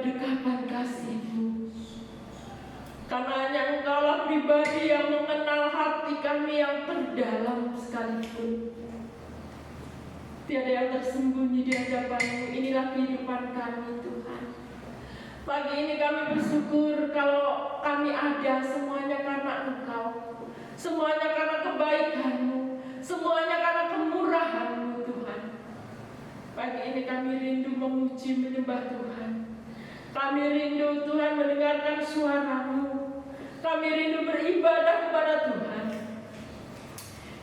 dekapan kasih-Mu. Karena hanya Engkaulah pribadi yang mengenal hati kami yang terdalam sekalipun. Tiada yang tersembunyi di hadapan-Mu. Inilah kehidupan kami, Tuhan. Pagi ini kami bersyukur kalau kami ada semuanya karena Engkau. Semuanya karena kebaikan-Mu. Semuanya karena kemurahan-Mu, Tuhan. Pagi ini kami rindu memuji menyembah Tuhan. Kami rindu Tuhan mendengarkan suara-Mu. Kami rindu beribadah kepada Tuhan.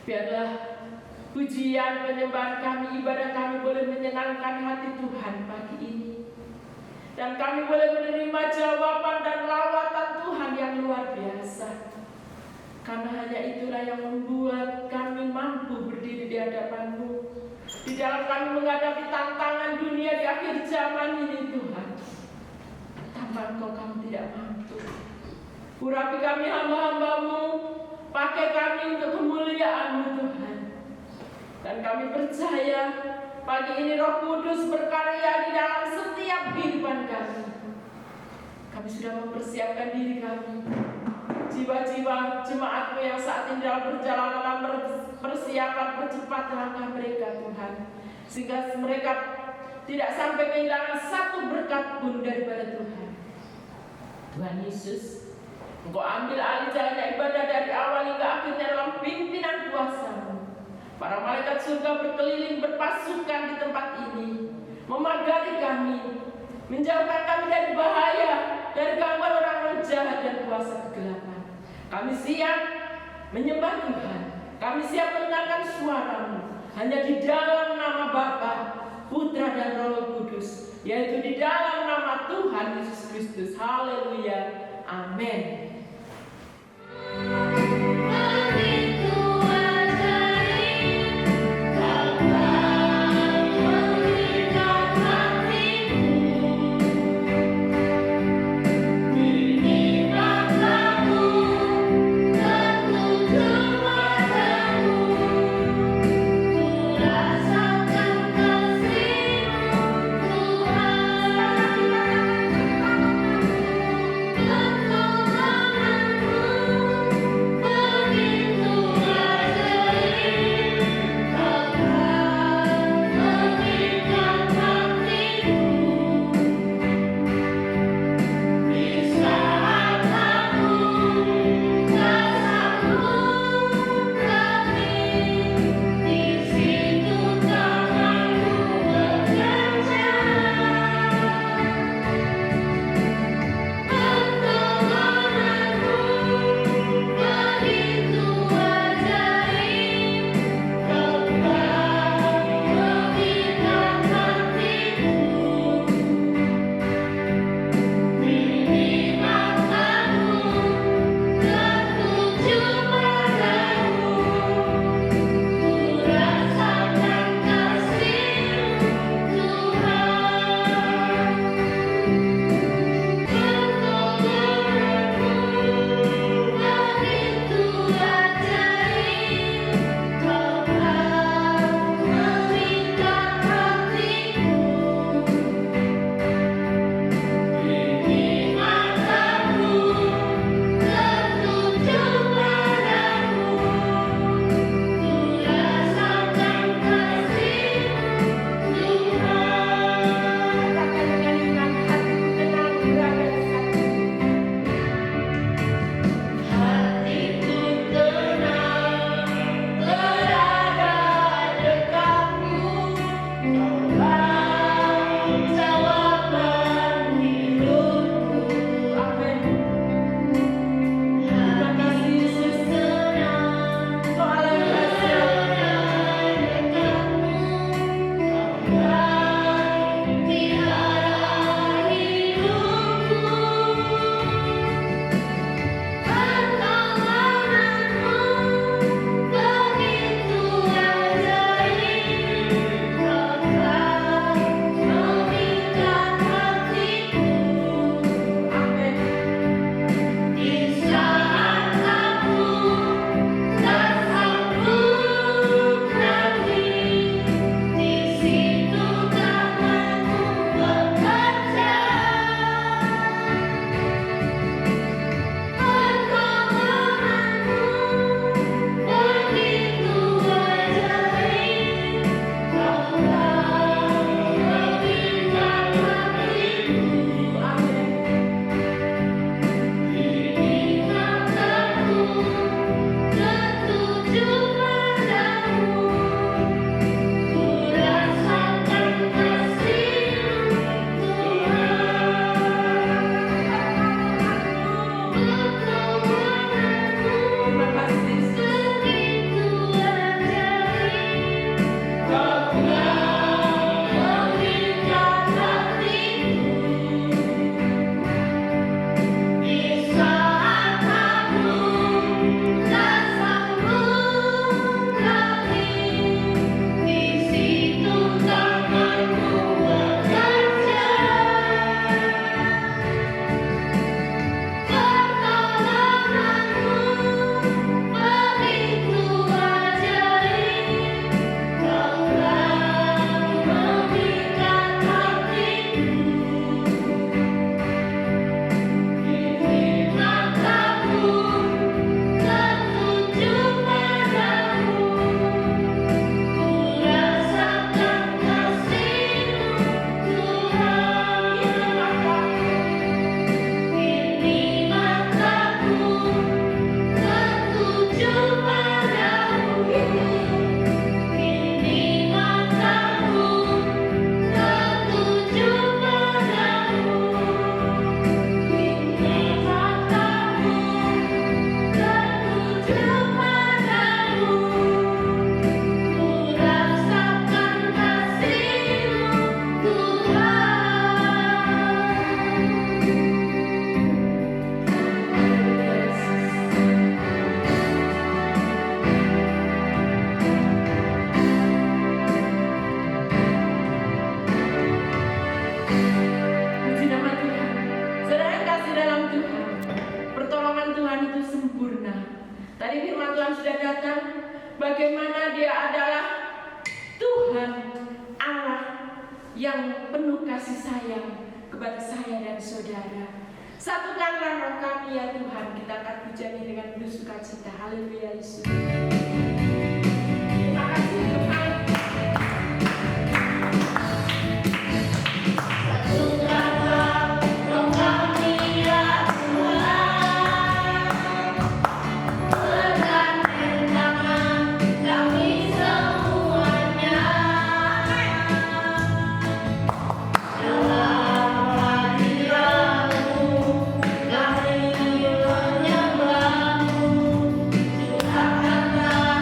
Biarlah pujian, penyembahan kami, ibadah kami boleh menyenangkan hati Tuhan pagi ini. Dan kami boleh menerima jawaban dan lawatan Tuhan yang luar biasa. Karena hanya itulah yang membuat kami mampu berdiri di hadapan-Mu. Di dalam kami menghadapi tantangan dunia di akhir zaman ini, Tuhan. Tanpa Engkau kami tidak mampu. Urapi kami hamba-hamba-Mu. Pakai kami untuk kemuliaan-Mu, Tuhan. Dan kami percaya pagi ini Roh Kudus berkarya di dalam setiap kehidupan kami. Kami sudah mempersiapkan diri kami. Jiwa-jiwa jemaat-Mu yang saat ini dalam perjalanan dalam persiapan percepat langkah mereka, Tuhan. Sehingga mereka tidak sampai kehilangan satu berkat pun daripada Tuhan. Tuhan Yesus, Engkau ambil alih jalannya ibadah dari awal hingga akhirnya dalam pimpinan kuasa-Mu. Para malaikat surga berkeliling berpasukan di tempat ini, memagari kami, menjauhkan kami dari bahaya, dari gangguan orang-orang jahat dan kuasa kegelapan. Kami siap menyembah Tuhan. Kami siap mendengarkan suara-Mu. Hanya di dalam nama Bapa, Putra dan Roh Kudus, yaitu di dalam nama Tuhan Yesus Kristus. Haleluya. Amin. Begini yang penuh kasih sayang kepada saya dan saudara. Satukanlah roh kami ya Tuhan, kita akan pujinya dengan penuh sukacita. Haleluya Yesus. Terima kasih Tuhan. Satukanlah roh kami ya Tuhan, tegakkan tangan kami semuanya dalam hadirat-Mu, kami menyembah-Mu. Curahkanlah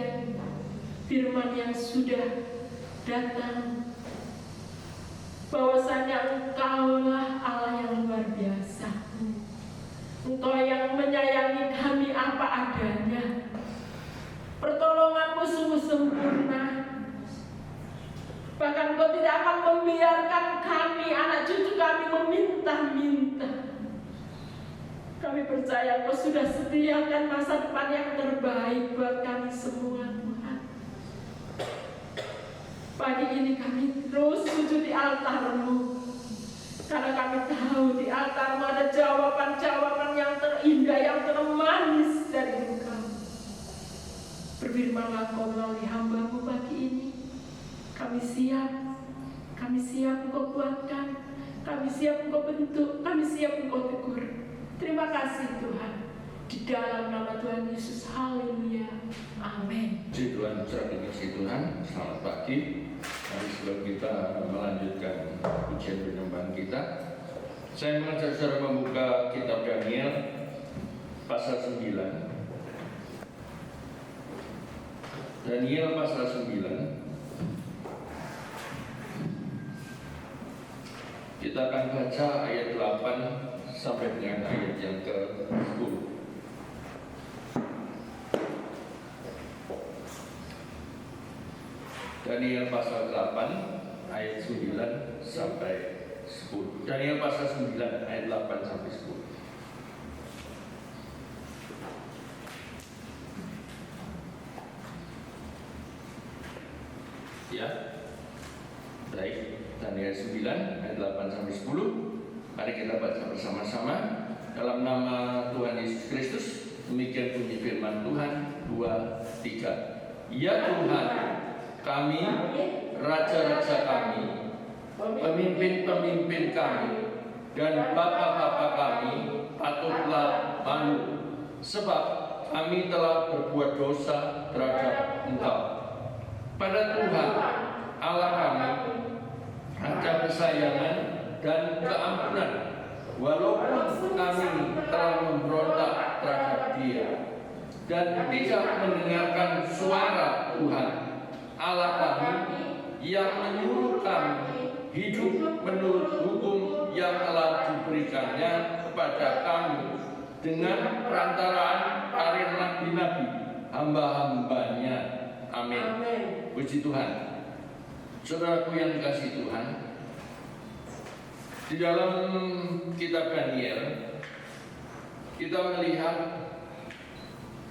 kemudian firman yang sudah datang, bahwasanya Engkaulah Allah yang luar biasa. Engkau yang menyayangi kami apa adanya. Pertolonganmu sungguh sempurna. Bahkan Engkau tidak akan membiarkan kami, anak cucu kami meminta-minta. Kami percaya Engkau sudah sediakan masa depan yang terbaik buat kami semua, Tuhan. Pagi ini kami terus sujud di altar-Mu, karena kami tahu di altar-Mu ada jawaban-jawaban yang terindah, yang termanis dari Engkau. Berfirmanlah Engkau melalui hamba-Mu pagi ini. Kami siap Engkau kuatkan, kami siap Engkau bentuk, kami siap Engkau tegur. Terima kasih Tuhan. Di dalam nama Tuhan Yesus, haleluya, amin. Puji Tuhan, puji Tuhan, selamat pagi. Mari sebelum kita melanjutkan ujian penyembahan kita, saya mengajak saudara membuka kitab Daniel pasal 9. Daniel pasal 9. Kita akan baca ayat 8 sampai dengan ayat yang ke-10. Daniel pasal 8 ayat 9 sampai 10. Daniel pasal 9 ayat 8 sampai 10. Ya. Baik, Daniel 9 ayat 8 sampai 10. Mari kita baca bersama-sama dalam nama Tuhan Yesus Kristus. Demikian bunyi firman Tuhan 2, 3. Ya Tuhan, kami, raja-raja kami, pemimpin-pemimpin kami, dan bapak-bapak kami patutlah malu, sebab kami telah berbuat dosa terhadap Engkau. Pada Tuhan Allah kami ada kesayangan dan keampunan, walaupun kami telah memberontak terhadap Dia dan tidak mendengarkan suara Tuhan Allah kami yang menyuruh kami hidup menurut hukum yang telah diberikannya kepada kami dengan perantaraan para nabi-nabi hamba-hambanya. Amin. Puji Tuhan. Saudaraku yang dikasihi Tuhan, di dalam kitab Daniel kita melihat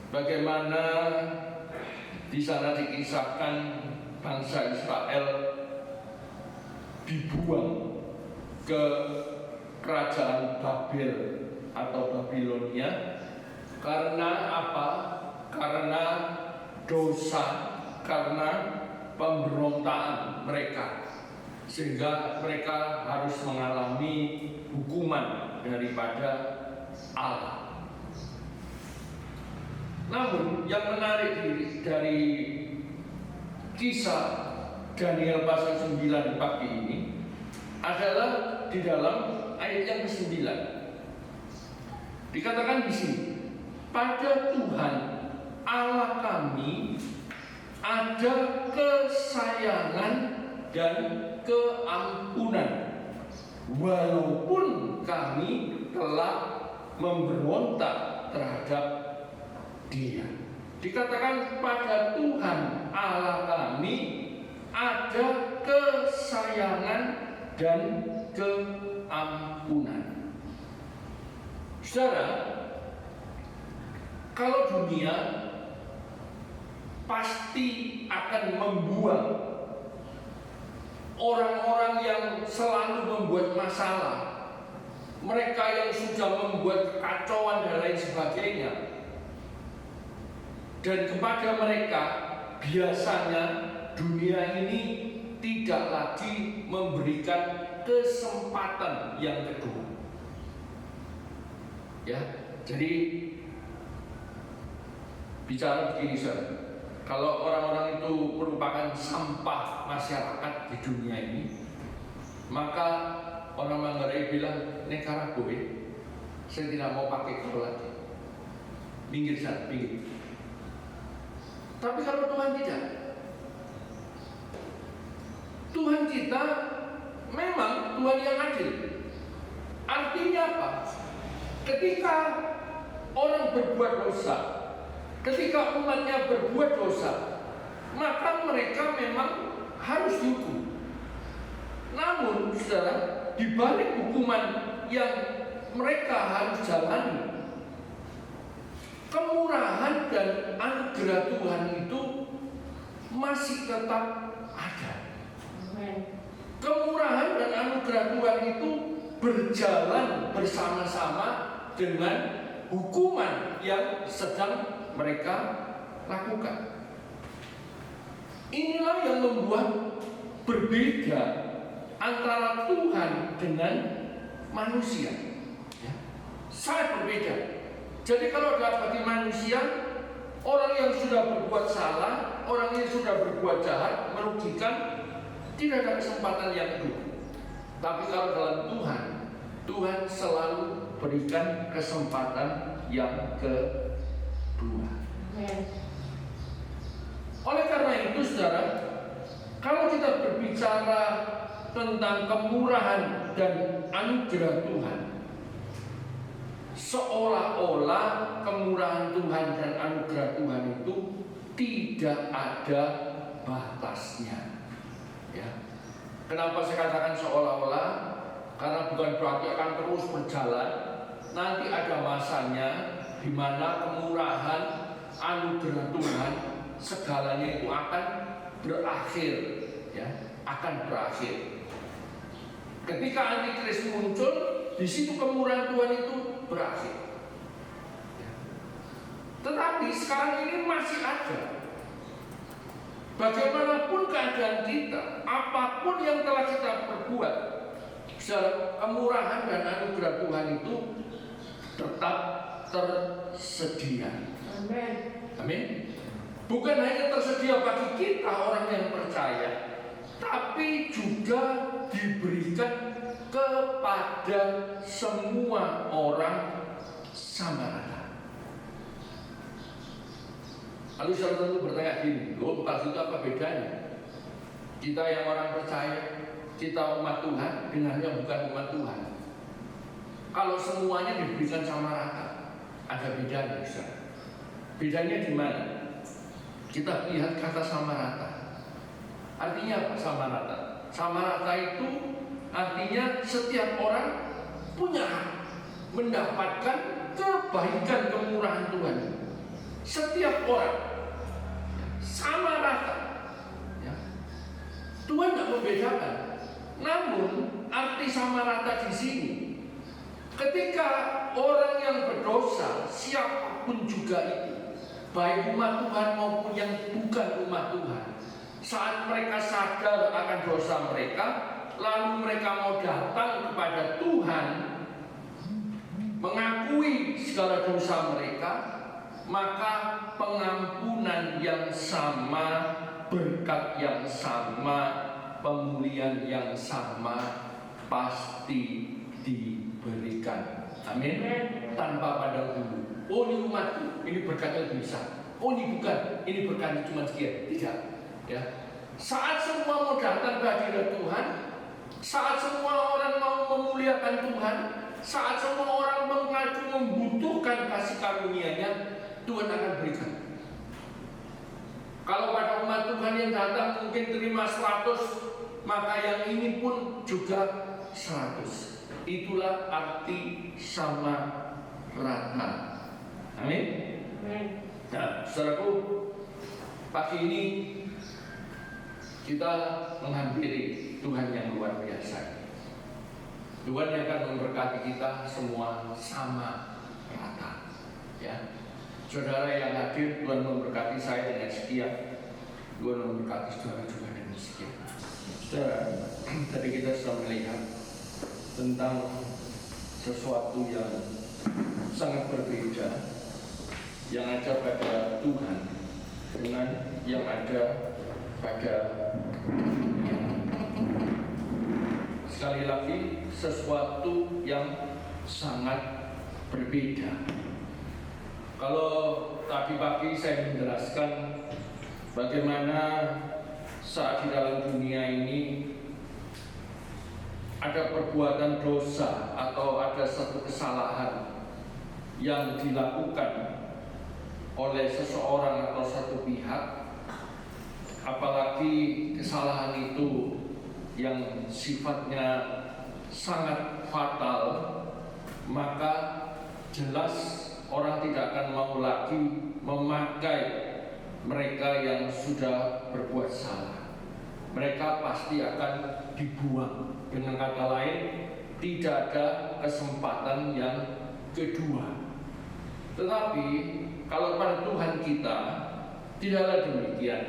bagaimana di sana dikisahkan bangsa Israel dibuang ke kerajaan Babel atau Babilonia. Karena apa? Karena dosa, karena pemberontakan mereka, sehingga mereka harus mengalami hukuman daripada Allah. Namun yang menarik dari kisah Daniel pasal 9 pagi ini adalah di dalam ayat yang ke-9. Dikatakan di sini, pada Tuhan Allah kami ada kesayangan dan keampunan, walaupun kami telah memberontak terhadap Dia. Dikatakan pada Tuhan Allah kami ada kesayangan dan keampunan. Saudara, kalau dunia pasti akan membuang orang-orang yang selalu membuat masalah, mereka yang sudah membuat kekacauan dan lain sebagainya. Dan kepada mereka biasanya dunia ini tidak lagi memberikan kesempatan yang kedua. Ya, jadi bicara begini saudara, kalau orang-orang itu merupakan sampah masyarakat di dunia ini, maka orang Manggarai bilang, "Nekara gue, saya tidak mau pakai kau lagi. Minggir sana, pinggir." Tapi kalau Tuhan tidak, Tuhan kita memang Tuhan yang adil. Artinya apa? Ketika orang berbuat dosa, ketika umatnya berbuat dosa, maka mereka memang harus dihukum. Namun, saudara, di balik hukuman yang mereka harus jalani, kemurahan dan anugerah Tuhan itu masih tetap ada. Kemurahan dan anugerah Tuhan itu berjalan bersama-sama dengan hukuman yang sedang mereka lakukan. Inilah yang membuat berbeda antara Tuhan dengan manusia. Ya, sangat berbeda. Jadi kalau bagi manusia, orang yang sudah berbuat salah, orang yang sudah berbuat jahat, merugikan, tidak ada kesempatan yang kedua. Tapi kalau dalam Tuhan, Tuhan selalu berikan kesempatan yang kedua. Oleh karena itu, saudara, kalau kita berbicara tentang kemurahan dan anugerah Tuhan, seolah-olah kemurahan Tuhan dan anugerah Tuhan itu tidak ada batasnya. Ya. Kenapa saya katakan seolah-olah? Karena bukan berarti akan terus berjalan. Nanti ada masanya di mana kemurahan anugerah Tuhan segalanya itu akan berakhir, ya, akan berakhir. Ketika Antikris muncul, di situ kemurahan Tuhan itu berakhir. Tetapi sekarang ini masih ada. Bagaimanapun keadaan kita, apapun yang telah kita perbuat, kemurahan dan anugerah Tuhan itu tetap tersedia. Amin. Amin. Bukan hanya tersedia bagi kita orang yang percaya, tapi juga diberikan kepada semua orang sama rata. Lalu saudara tentu bertanya gini, loh, itu apa bedanya? Kita yang orang percaya, kita umat Tuhan dengan yang bukan umat Tuhan. Kalau semuanya diberikan sama rata, ada bedanya, saudara. Bedanya di mana? Kita lihat kata sama rata. Artinya apa sama rata? Sama rata itu artinya setiap orang punya hak mendapatkan kebaikan kemurahan Tuhan. Setiap orang sama rata. Ya. Tuhan tidak membedakan. Namun arti sama rata di sini, ketika orang yang berdosa, siapapun juga itu, baik umat Tuhan maupun yang bukan umat Tuhan, saat mereka sadar akan dosa mereka, lalu mereka mau datang kepada Tuhan, mengakui segala dosa mereka, maka pengampunan yang sama, berkat yang sama, pemulihan yang sama pasti diberikan. Amin. Tanpa pandang bulu. Oh, ini umatku, ini berkatnya lebih besar. Oh, ini bukan, ini berkatnya cuma sekian. Tidak. Ya. Saat semua mau datang ke hadirat Tuhan, saat semua orang mau memuliakan Tuhan, saat semua orang mengaku membutuhkan kasih karunia-Nya, Tuhan akan berikan. Kalau pada umat Tuhan yang datang mungkin terima 100, maka yang ini pun juga 100. Itulah arti sama rata. Amin. Nah, saudaraku, pagi ini kita menghampiri Tuhan yang luar biasa. Tuhan yang akan memberkati kita semua sama rata. Ya, saudara yang hadir, Tuhan memberkati saya dengan sekian. Tuhan memberkati saudara juga dengan sekian. Saudara, tadi kita sudah melihat tentang sesuatu yang sangat berbeda yang ada pada Tuhan dengan yang ada pada dunia. Sekali lagi, sesuatu yang sangat berbeda. Kalau tadi pagi saya menjelaskan bagaimana saat di dalam dunia ini ada perbuatan dosa atau ada satu kesalahan yang dilakukan oleh seseorang atau satu pihak, apalagi kesalahan itu yang sifatnya sangat fatal, maka jelas orang tidak akan mau lagi memakai mereka yang sudah berbuat salah. Mereka pasti akan dibuang. Dengan kata lain, tidak ada kesempatan yang kedua. Tetapi kalau pada Tuhan kita tidaklah demikian.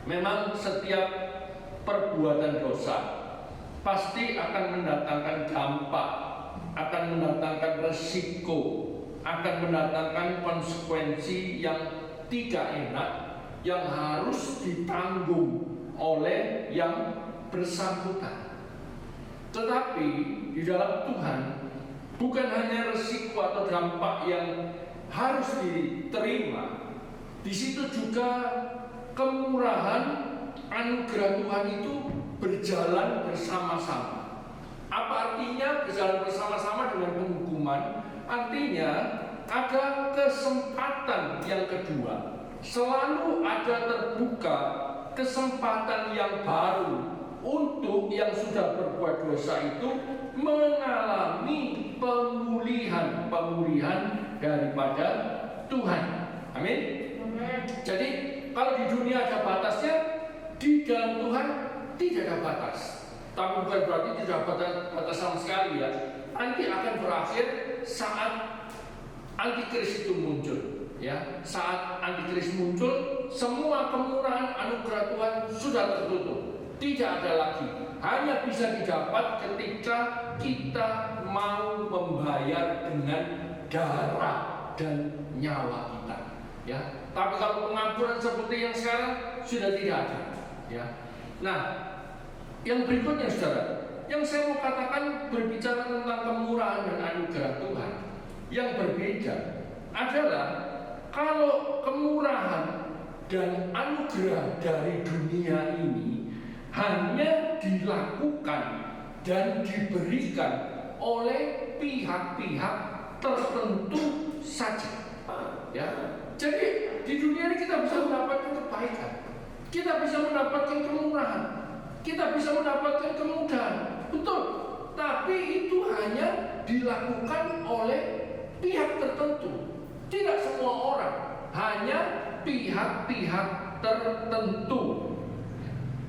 Memang setiap perbuatan dosa pasti akan mendatangkan dampak, akan mendatangkan resiko, akan mendatangkan konsekuensi yang tidak enak yang harus ditanggung oleh yang bersangkutan. Tetapi di dalam Tuhan bukan hanya resiko atau dampak yang harus diterima, di situ juga kemurahan anugerah Tuhan itu berjalan bersama-sama. Apa artinya berjalan bersama-sama dengan penghukuman? Artinya ada kesempatan yang kedua. Selalu ada terbuka kesempatan yang baru untuk yang sudah berbuat dosa itu mengalami pemulihan daripada Tuhan. Amin. Jadi kalau di dunia ada batasnya, di dalam Tuhan tidak ada batas. Tapi bukan berarti tidak ada batas sama sekali ya. Nanti akan berakhir saat antikris itu muncul. Ya, saat antikris muncul, semua kemurahan anugerah Tuhan sudah tertutup. Tidak ada lagi. Hanya bisa didapat ketika kita mau membayar dengan darah dan nyawa kita. Ya, tapi kalau pengampunan seperti yang sekarang sudah tidak ada. Ya, nah, yang berikutnya saudara, yang saya mau katakan berbicara tentang kemurahan dan anugerah Tuhan yang berbeda adalah kalau kemurahan dan anugerah dari dunia ini hanya dilakukan dan diberikan oleh pihak-pihak tertentu saja. Ya, jadi di dunia ini kita bisa mendapatkan kebaikan, kita bisa mendapatkan kemurahan, kita bisa mendapatkan kemudahan, betul. Tapi itu hanya dilakukan oleh pihak tertentu, tidak semua orang, hanya pihak-pihak tertentu.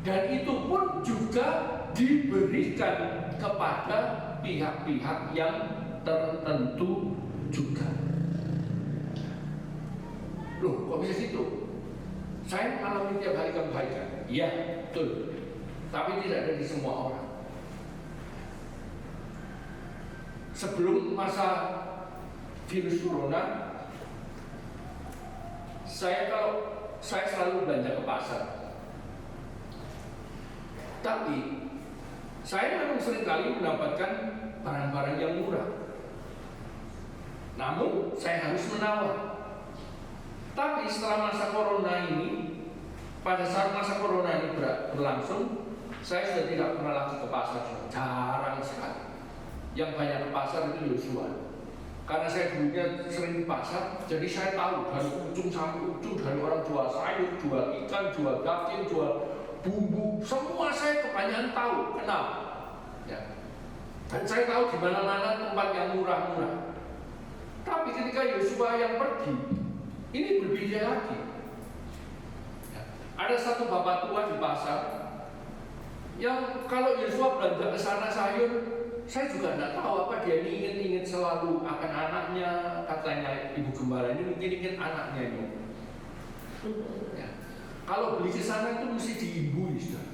Dan itu pun juga diberikan kepada pihak-pihak yang tertentu juga. Loh, kok bisa gitu? Saya alami tiap hari kebaikan. Iya, betul. Tapi tidak ada di semua orang. Sebelum masa virus corona, saya selalu belanja ke pasar. Tapi saya memang seringkali mendapatkan barang-barang yang murah. Namun saya harus menawar. Tapi setelah masa corona ini, pada saat masa corona ini berlangsung, saya sudah tidak pernah lagi ke pasar, jarang sekali. Yang banyak ke pasar itu Yosua. Karena saya dulunya sering di pasar, jadi saya tahu dari ujung sampai ujung, dari orang jual sayur, jual ikan, jual daging, jual bumbu, semua saya kebanyakan tahu, kenal. Ya. Dan saya tahu di mana-mana tempat yang murah-murah. Tapi ketika Yosua yang pergi, ini berbeda lagi. Ya. Ada satu bapak tua di pasar yang kalau Yosua belanja ke sana sayur, saya juga tidak tahu apa dia ingat selalu akan anaknya. Katanya ibu gembala ini mungkin ingat anaknya ini. Ya. Kalau beli ke sana itu mesti diimbui, sudah.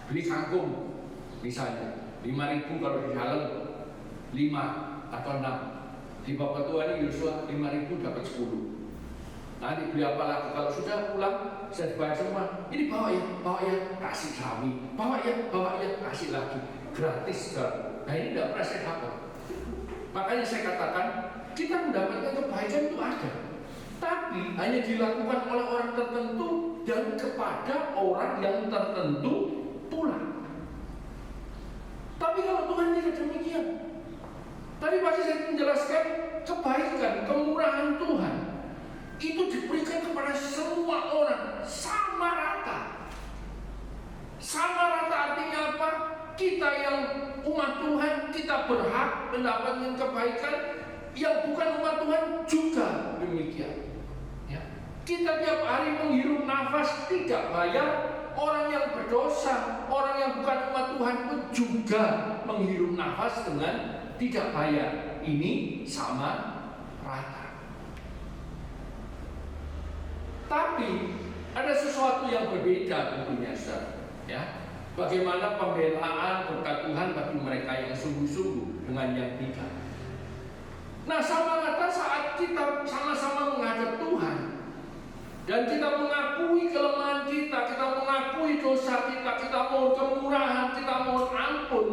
Beli kangkung, misalnya 5.000 kalau di dalam 5 atau 6. Di bapak tua ini Yosua 5.000 dapat 10. Nanti beli apa lagi? Kalau sudah pulang, saya dibayar semua. Ini bawa ya, kasih kami. Bawa ya, kasih lagi. Gratis, sudah. Nah ini tidak pernah saya dapat. Makanya saya katakan, kita mendapatkan kebaikan itu ada. tapi hanya dilakukan oleh orang tertentu dan kepada orang yang tertentu pula. Tapi kalau Tuhan tidak demikian. Tadi pasti saya menjelaskan kebaikan, kemurahan Tuhan itu diberikan kepada semua orang sama rata. Sama rata artinya apa? Kita yang umat Tuhan, kita berhak mendapatkan kebaikan. Yang bukan umat Tuhan juga demikian. Ya. Kita tiap hari menghirup nafas tidak bayar. Orang yang berdosa, orang yang bukan umat Tuhan pun juga menghirup nafas dengan tidak bayar. Ini sama rata. Tapi ada sesuatu yang berbeda tentunya, saudara. Ya, bagaimana pembelaan berkat Tuhan bagi mereka yang sungguh-sungguh dengan yang tidak. Nah, sama rata saat kita sama-sama menghadap Tuhan dan kita mengakui kelemahan kita mengakui dosa kita mohon kemurahan, kita mohon ampun.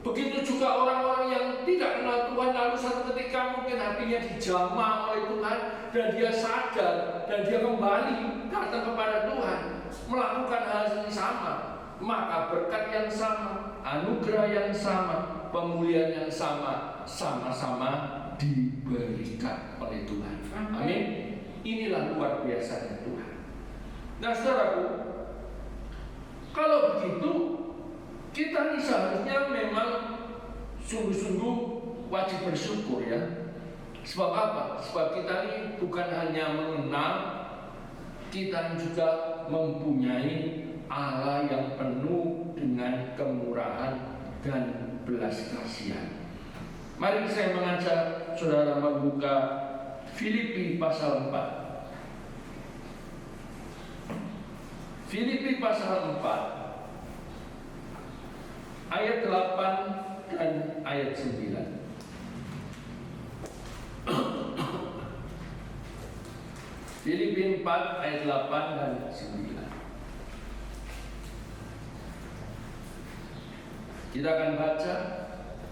Begitu juga orang-orang yang tidak kenal Tuhan, lalu satu ketika mungkin hatinya dijamah oleh Tuhan dan dia sadar dan dia kembali datang kepada Tuhan, melakukan hal yang sama, maka berkat yang sama, anugerah yang sama, pemulihan yang sama, sama-sama diberikan oleh Tuhan. Amin. Inilah luar biasanya Tuhan. Nah, saudaraku, kalau begitu kita ini seharusnya memang sungguh-sungguh wajib bersyukur, ya. Sebab apa? Sebab kita ini bukan hanya mengenal, kita juga mempunyai Allah yang penuh dengan kemurahan dan belas kasihan. Mari saya mengajak saudara membuka Filipi pasal 4. Filipi pasal 4 ayat 8 dan ayat 9. Filipi 4 ayat 8 dan 9. Kita akan baca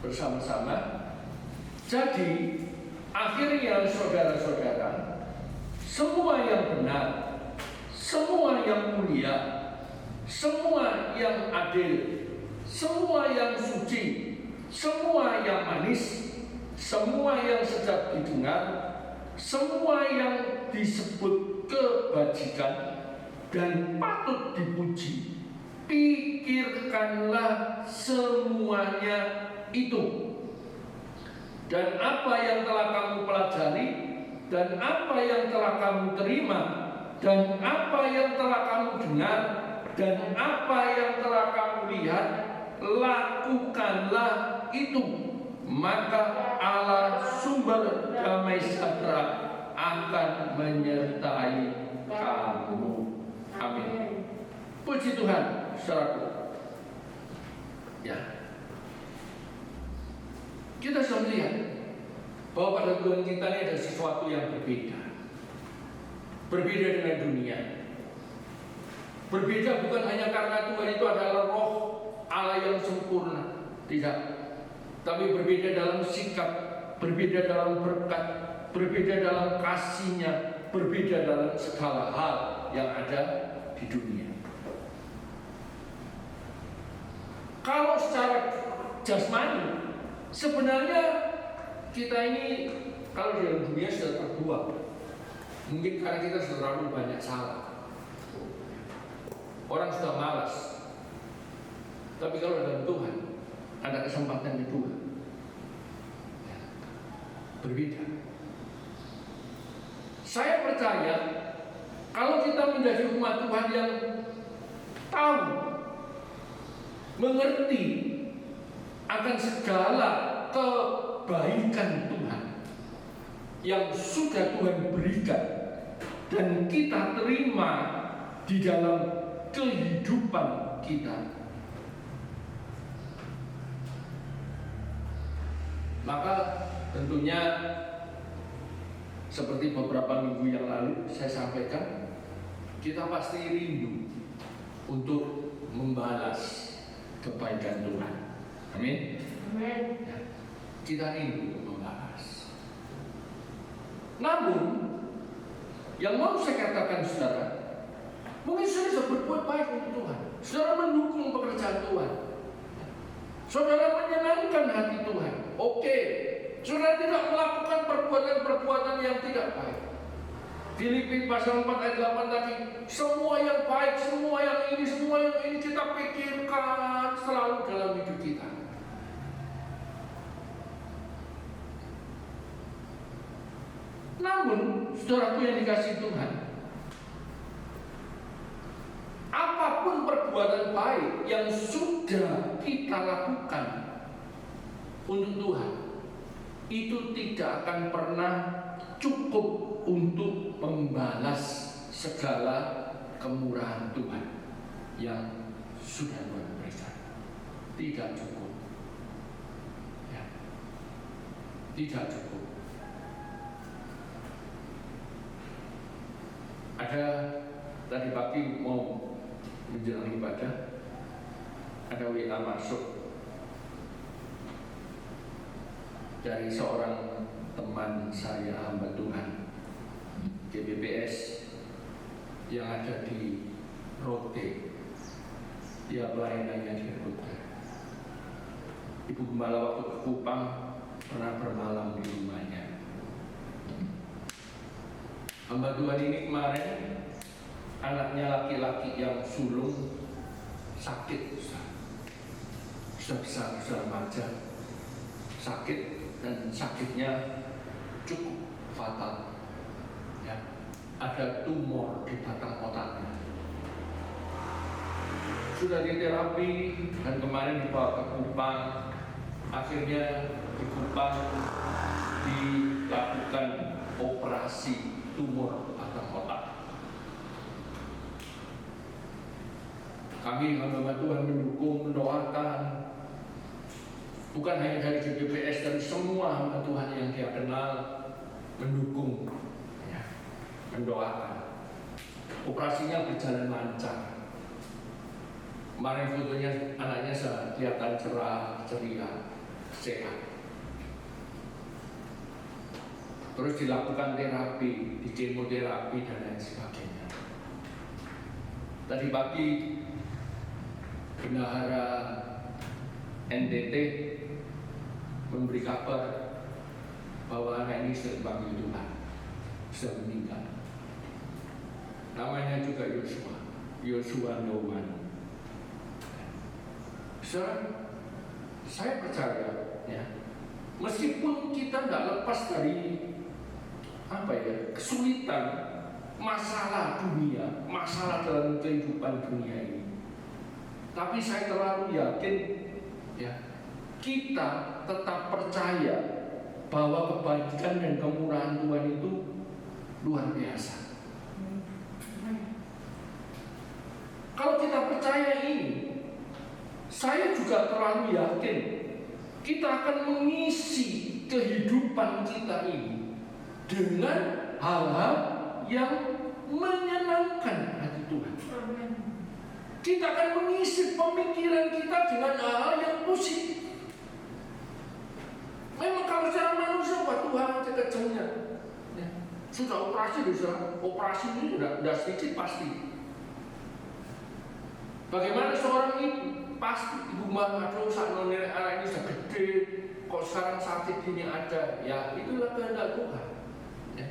bersama-sama. Jadi, akhirnya saudara-saudara, semua yang benar, semua yang mulia, semua yang adil, semua yang suci, semua yang manis, semua yang sedap didengar, semua yang disebut kebajikan dan patut dipuji, pikirkanlah semuanya itu. Dan apa yang telah kamu pelajari, dan apa yang telah kamu terima, dan apa yang telah kamu dengar, dan apa yang telah kamu lihat, lakukanlah itu. Maka Allah sumber damai sejahtera akan menyertai kamu. Amin. Puji Tuhan, saudaraku. Ya. Kita sudah melihat bahwa pada Tuhan kita ini ada sesuatu yang berbeda. Berbeda dengan dunia. Berbeda bukan hanya karena Tuhan itu adalah roh Allah yang sempurna. Tidak. Tapi berbeda dalam sikap, berbeda dalam berkat, berbeda dalam kasih-Nya, berbeda dalam segala hal yang ada di dunia. Kalau secara jasmani, sebenarnya kita ini kalau di dalam dunia sudah terbuang. Mungkin karena kita sudah terlalu banyak salah. Orang sudah malas. Tapi kalau dalam Tuhan ada kesempatan di Tuhan, berbeda. Saya percaya kalau kita menjadi umat Tuhan yang tahu, mengerti akan segala kebaikan Tuhan yang sudah Tuhan berikan dan kita terima di dalam kehidupan kita, maka tentunya seperti beberapa minggu yang lalu saya sampaikan, kita pasti rindu untuk membalas kebaikan Tuhan. Amin. Amin. Ya, kita rindu untuk membalas. Namun Yang mau saya katakan saudara, mungkin saudara sudah berbuat baik untuk Tuhan, saudara mendukung pekerjaan Tuhan, saudara menyenangkan hati Tuhan. Oke, saudara tidak melakukan perbuatan-perbuatan yang tidak baik. Filipi pasal 4 ayat 8 tadi, semua yang baik, semua yang ini kita pikirkan selalu dalam hidup kita. Namun, saudaraku yang dikasihi Tuhan, apapun perbuatan baik yang sudah kita lakukan untuk Tuhan, itu tidak akan pernah cukup untuk membalas segala kemurahan Tuhan yang sudah Tuhan berikan. Tidak cukup. Ya. Tidak cukup. Ada tadi pagi mau menjelang ibadah, ada WA masuk dari seorang teman saya, hamba Tuhan GBPS yang ada di Rote. Dia pelayanannya di Rote. Ibu Gembala waktu ke Kupang pernah bermalam di rumahnya. Hamba Tuhan ini kemarin anaknya laki-laki yang sulung sakit, sudah besar, sudah remaja, sakit, dan sakitnya cukup fatal. Ya, ada tumor di batang otaknya. Sudah diterapi dan kemarin dibawa ke Kupang. Akhirnya di Kupang dilakukan operasi tumor batang otak. Kami hamba Tuhan mendukung, mendoakan, bukan hanya dari GBPS, dan semua hamba Tuhan yang dia kenal mendukung, ya, mendoakan. Operasinya berjalan lancar. Kemarin fotonya anaknya kelihatan cerah, ceria, sehat. Terus dilakukan terapi, di kemoterapi dan lain sebagainya. Tadi pagi bendahara NTT memberi kabar bahwa anak ini sudah dipanggil Tuhan, sudah meninggal. Namanya juga Yosua Ndowan. Saya percaya, ya, meskipun kita tidak lepas dari kesulitan, masalah dunia, masalah dalam kehidupan dunia ini, tapi saya terlalu yakin, ya, kita tetap percaya bahwa kebaikan dan kemurahan Tuhan itu luar biasa. Kalau kita percaya ini, saya juga terlalu yakin kita akan mengisi kehidupan kita ini dengan hal-hal yang menyenangkan hati Tuhan. Kita akan mengisi pemikiran kita dengan hal-hal yang positif. Memang kalau secara manusia, wah Tuhan aja kejamnya, ya, sudah operasi ini sudah sedikit pasti. Bagaimana seorang ibu, pasti ibu mah, aduh saknone anak ini sudah gede, kok sekarang sakit ini ada, ya itulah kehendak Tuhan. Ya.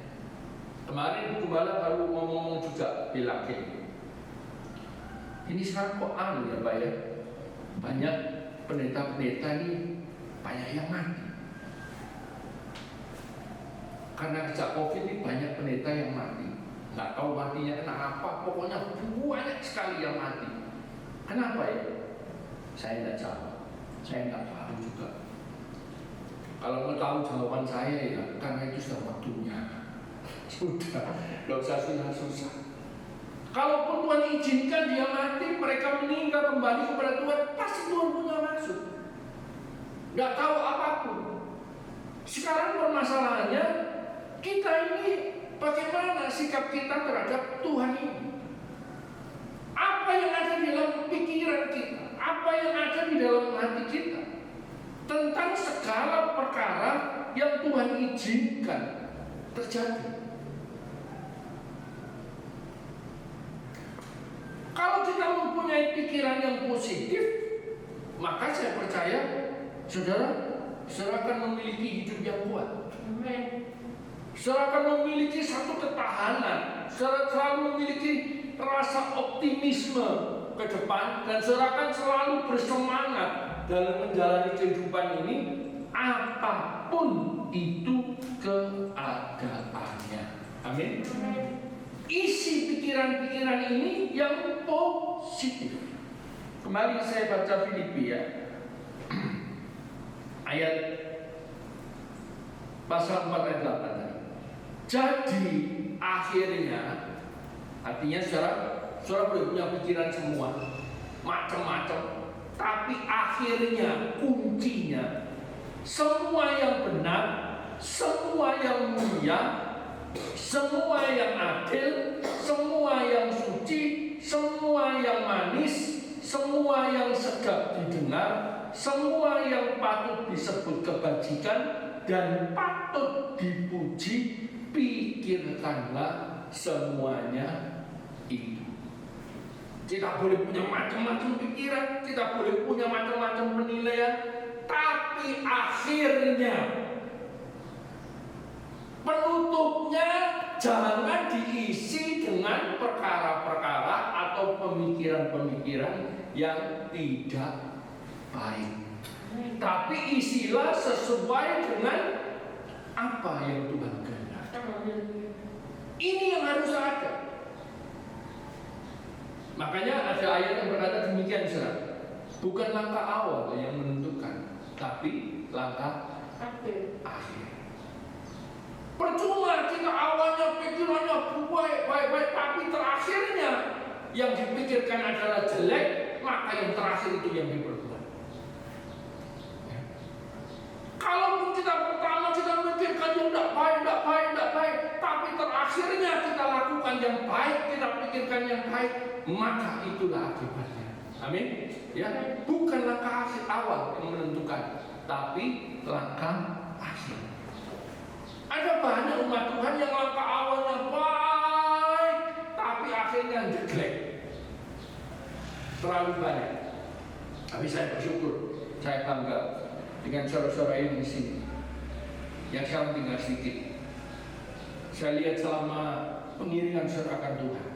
Kemarin Ibu Gembala baru ngomong juga bilang ini sekarang kok ya Pak ya, banyak pendeta-pendeta ini banyak yang mati. Karena sejak COVID ini banyak pendeta yang mati. Nggak tahu matinya kena apa, pokoknya banyak sekali yang mati. Kenapa ya? Saya tidak jawab, saya nggak tahu juga. Kalau mau tahu jawaban saya ya, karena itu sudah waktunya. Sudah, nggak usah susah-susah. Kalaupun Tuhan izinkan dia mati, mereka meninggal kembali kepada Tuhan, pasti Tuhan punya maksud. Nggak tahu apapun. Sekarang permasalahannya, kita ini bagaimana sikap kita terhadap Tuhan ini? Apa yang ada di dalam pikiran kita? Apa yang ada di dalam hati kita tentang segala perkara yang Tuhan izinkan terjadi? mempunyai pikiran yang positif, maka saya percaya saudara akan memiliki hidup yang kuat. Amin. Saudara akan memiliki satu ketahanan, saudara selalu memiliki rasa optimisme ke depan, dan saudara akan selalu bersemangat dalam menjalani kehidupan ini apapun itu keadaannya. Amin. Isi pikiran-pikiran ini yang positif. Kembali saya baca Filipi ya, ayat pasal 4 ayat 8 tadi. Jadi akhirnya, artinya saudara boleh punya pikiran semua macam-macam, tapi akhirnya kuncinya semua yang benar, semua yang mulia, semua yang adil, semua yang suci, semua yang manis, semua yang sedap didengar, semua yang patut disebut kebajikan dan patut dipuji, pikirkanlah semuanya itu. Kita boleh punya macam-macam pikiran, kita boleh punya macam-macam penilaian, tapi akhirnya penutupnya jangan diisi dengan perkara-perkara atau pemikiran-pemikiran yang tidak baik. Tapi isilah sesuai dengan apa yang Tuhan kehendaki. Ini yang harus ada. Makanya ada ayat yang berkata demikian, saudara. Bukan langkah awal yang menentukan, tapi langkah akhir. Percuma kita awalnya pikirannya baik, tapi terakhirnya yang dipikirkan adalah jelek, maka yang terakhir itu yang diperbuat. Kalaupun kita pertama kita memikirkan yang tidak baik, tapi terakhirnya kita lakukan yang baik, kita pikirkan yang baik, maka itulah akibatnya. Amin. Ya, bukan langkah akhir awal yang menentukan, tapi langkah akhir. Ada banyak umat Tuhan yang langkah awalnya baik, tapi akhirnya jelek. Terlalu banyak. Tapi saya bersyukur, saya bangga dengan saudara-saudara yang di sini, yang sekarang tinggal sedikit. Saya lihat selama pengiringan saudara akan Tuhan,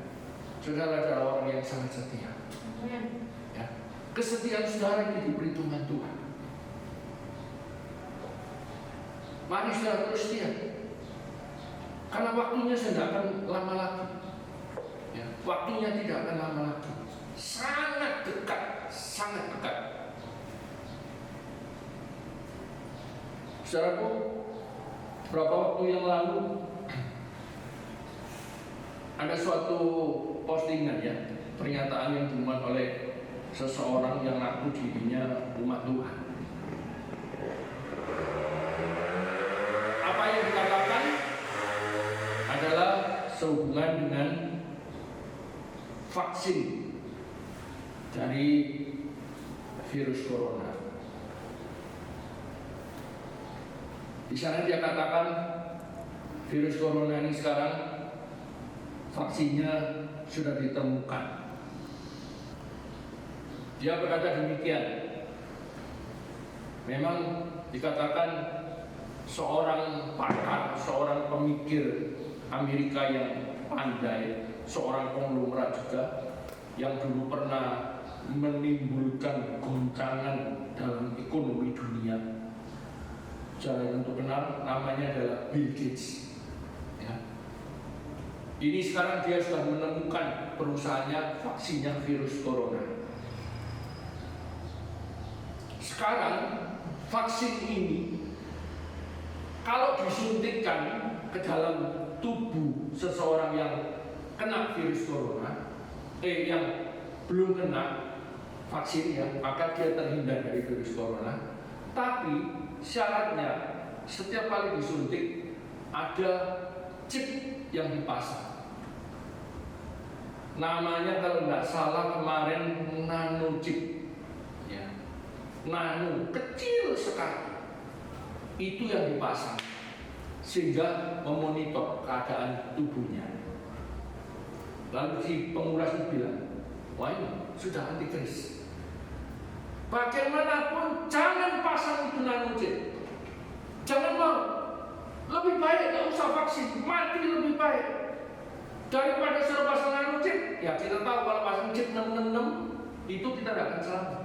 saudara adalah orang yang sangat setia. Ya. Kesetiaan saudara ini diberi Tuhan. Mari saudara terus setia, karena waktunya tidak akan lama lagi. Ya. Waktunya tidak akan lama lagi. Sangat dekat, sangat dekat. Saudaraku, beberapa waktu yang lalu ada suatu postingan ya, pernyataan yang dimuat oleh seseorang yang ngaku dirinya umat Tuhan. Apa yang dikatakan adalah sehubungan dengan vaksin dari virus corona. Di sana dia katakan virus corona ini sekarang vaksinnya sudah ditemukan. Dia berkata demikian. Memang dikatakan seorang pakar, seorang pemikir Amerika yang pandai, seorang konglomerat juga yang dulu pernah menimbulkan goncangan dalam ekonomi dunia. Jangan untuk kenal, namanya adalah Bill Gates. Ya. Ini sekarang dia sudah menemukan perusahaannya vaksinnya virus corona. Sekarang vaksin ini kalau disuntikkan ke dalam tubuh seseorang yang kena virus corona, yang belum kena vaksin ya, maka dia terhindar dari virus corona. Tapi syaratnya setiap kali disuntik ada chip yang dipasang. Namanya kalau nggak salah kemarin nano chip, ya. Nano kecil sekali. Itu yang dipasang sehingga memonitor keadaan tubuhnya. Lalu si penguras itu bilang, Wah ini sudah antikris. Bagaimanapun jangan pasang itu nanochip. Jangan mau. Lebih baik tidak usah vaksin, mati lebih baik daripada suruh pasang nanochip. Ya kita tahu kalau pasang chip 666 itu kita tidak akan selamat.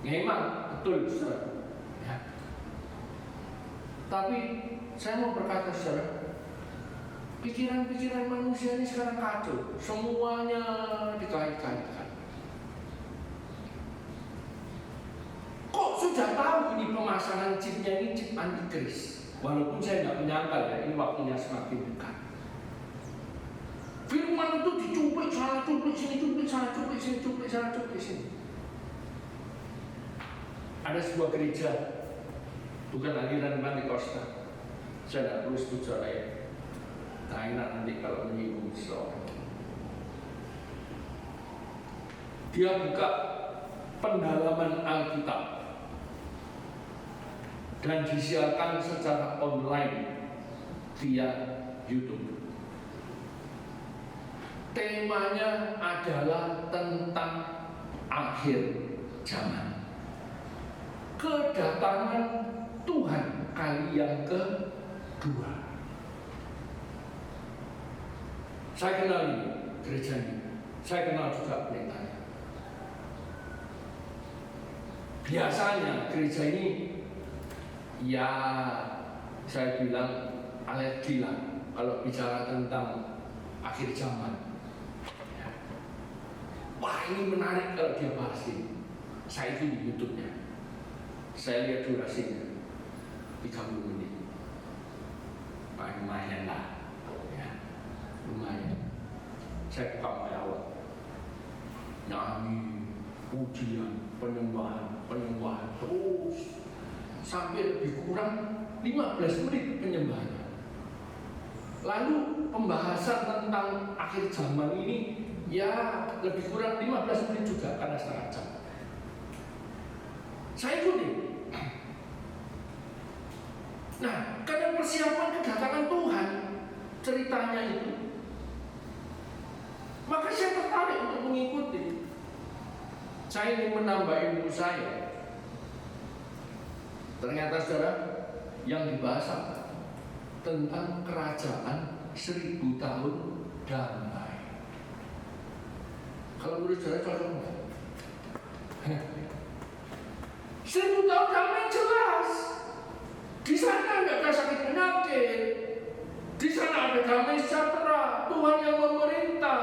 Memang betul saudara. Ya. Tapi saya mau berkata saudara, pikiran-pikiran manusia ini sekarang kacau, semuanya dikait-kaitkan. Kok sudah tahu ini pemasangan chipnya ini chip antikris? Walaupun saya nggak menyangkal ya, ini waktunya semakin dekat. Firman itu dicuplik sana, cuplik sini, cuplik sana, cuplik sini, cuplik sana, cuplik sini. Ada sebuah gereja, bukan aliran Pentakosta. Saya tidak perlu sebut ya. Tak enak nanti kalau menyinggung seseorang. Dia buka pendalaman Alkitab dan disiarkan secara online via YouTube. Temanya adalah tentang akhir zaman. Kedatangan Tuhan kali yang kedua. Saya kenal ini gereja ini. Saya kenal juga pendetanya. Biasanya gereja ini ya saya bilang alergi lah kalau bicara tentang akhir zaman. Ya. Wah ini menarik kalau dia bahas ini. Saya itu di YouTube-nya. Saya lihat durasinya 30 menit. Lumayan lah. Ya. Lumayan. Saya buka mulai awal. Nyanyi, pujian, penyembahan terus sampai lebih kurang 15 menit penyembahannya. Lalu pembahasan tentang akhir zaman ini ya lebih kurang 15 menit juga karena setengah jam. Saya ikuti. Nah, karena persiapan kedatangan Tuhan ceritanya itu, maka saya tertarik untuk mengikuti. Saya ingin menambah ilmu saya. Ternyata saudara, yang dibahas apa? Tentang kerajaan 1000 tahun damai. Kalau menurut saudara cocok nggak? 1000 tahun damai jelas. Di sana nggak ada sakit penyakit. Di sana ada damai sejahtera. Tuhan yang memerintah.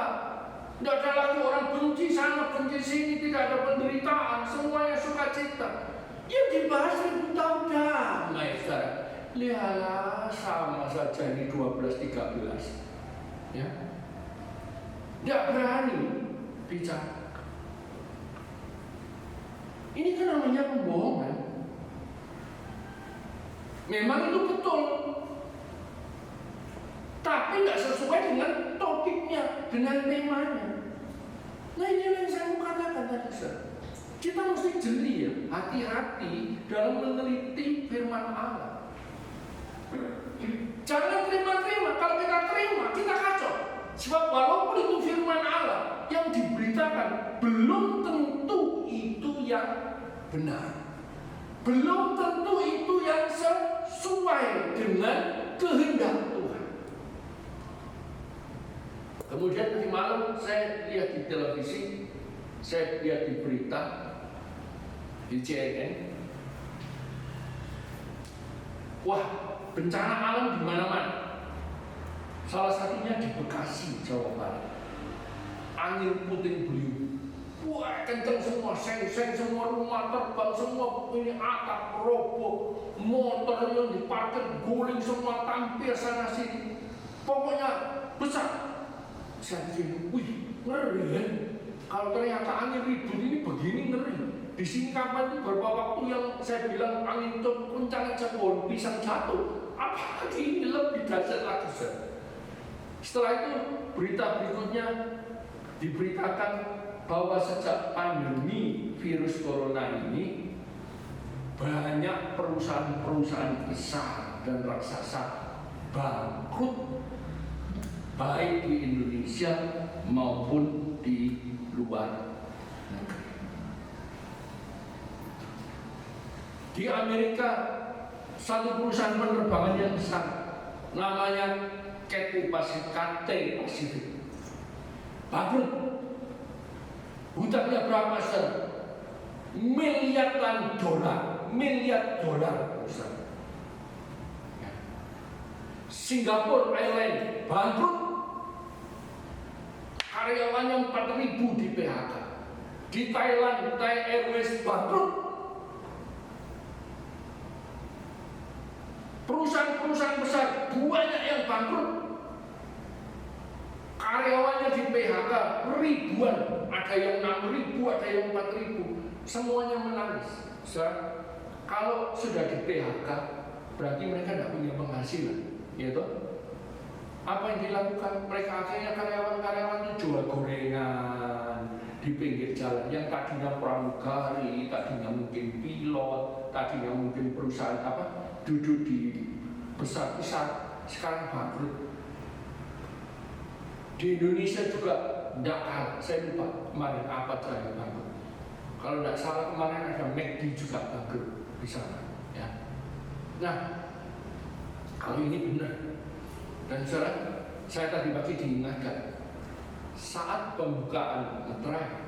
Nggak ada lagi orang benci sana, benci sini. Tidak ada penderitaan. Semuanya sukacita. Yang dibahas 1000 tahun damai, saudara. Lihatlah sama saja ini 12-13. Ya, nggak berani bicara. Ini kan namanya pembohongan. Memang itu betul, tapi nggak sesuai dengan topiknya, dengan temanya. Nah ini yang saya mau katakan tadi, saudara. Kita mesti jeli ya, hati-hati dalam meneliti firman Allah. Jangan terima-terima. Kalau kita terima, kita kacau. Sebab walaupun itu firman Allah yang diberitakan, belum tentu itu yang benar. Belum tentu itu yang sesuai dengan kehendak Tuhan. Kemudian tadi malam saya lihat di televisi, saya lihat di berita di CNN. Wah, bencana alam di mana-mana. Salah satunya di Bekasi, Jawa Barat. Angin puting beliung. Wah, kenceng semua, seng-seng semua, rumah terbang semua, ini atap roboh, motor yang diparkir guling semua, tampil sana sini. Pokoknya besar. Saya pikir, wih, ngeri ya. Kalau ternyata angin ribut ini begini ngeri. Di sini kapan itu beberapa waktu yang saya bilang angin kencang aja pohon pisang jatuh. Apalagi ini lebih dahsyat lagi. Setelah itu berita berikutnya diberitakan bahwa sejak pandemi virus corona ini banyak perusahaan-perusahaan besar dan raksasa bangkrut baik di Indonesia maupun di luar luar negeri. Di Amerika, satu perusahaan penerbangan yang besar namanya KT Pacific bangkrut. Hutangnya berapa, Saudara? Miliaran dolar, Saudara. Ya. Singapore Airlines bangkrut, karyawannya 4.000 di PHK. Di Thailand, Thai Airways bangkrut. Perusahaan-perusahaan besar banyak yang bangkrut. Karyawannya di PHK ribuan, ada yang 6.000, ada yang 4.000. Semuanya menangis. Kalau sudah di PHK, berarti mereka tidak punya penghasilan, ya toh? Apa yang dilakukan? Mereka akhirnya karyawan-karyawan itu jual gorengan di pinggir jalan. Yang tadinya pramugari, tadinya mungkin pilot, tadinya mungkin perusahaan duduk di besar-besar, sekarang bangkrut. Di Indonesia juga tidak kalah. Saya lupa kemarin apa terakhir bangkrut. Kalau tidak salah kemarin ada McD juga bangkrut di sana. Ya. Nah, kalau ini benar. Dan saudara, saya tadi pagi diingatkan saat pembukaan meterai,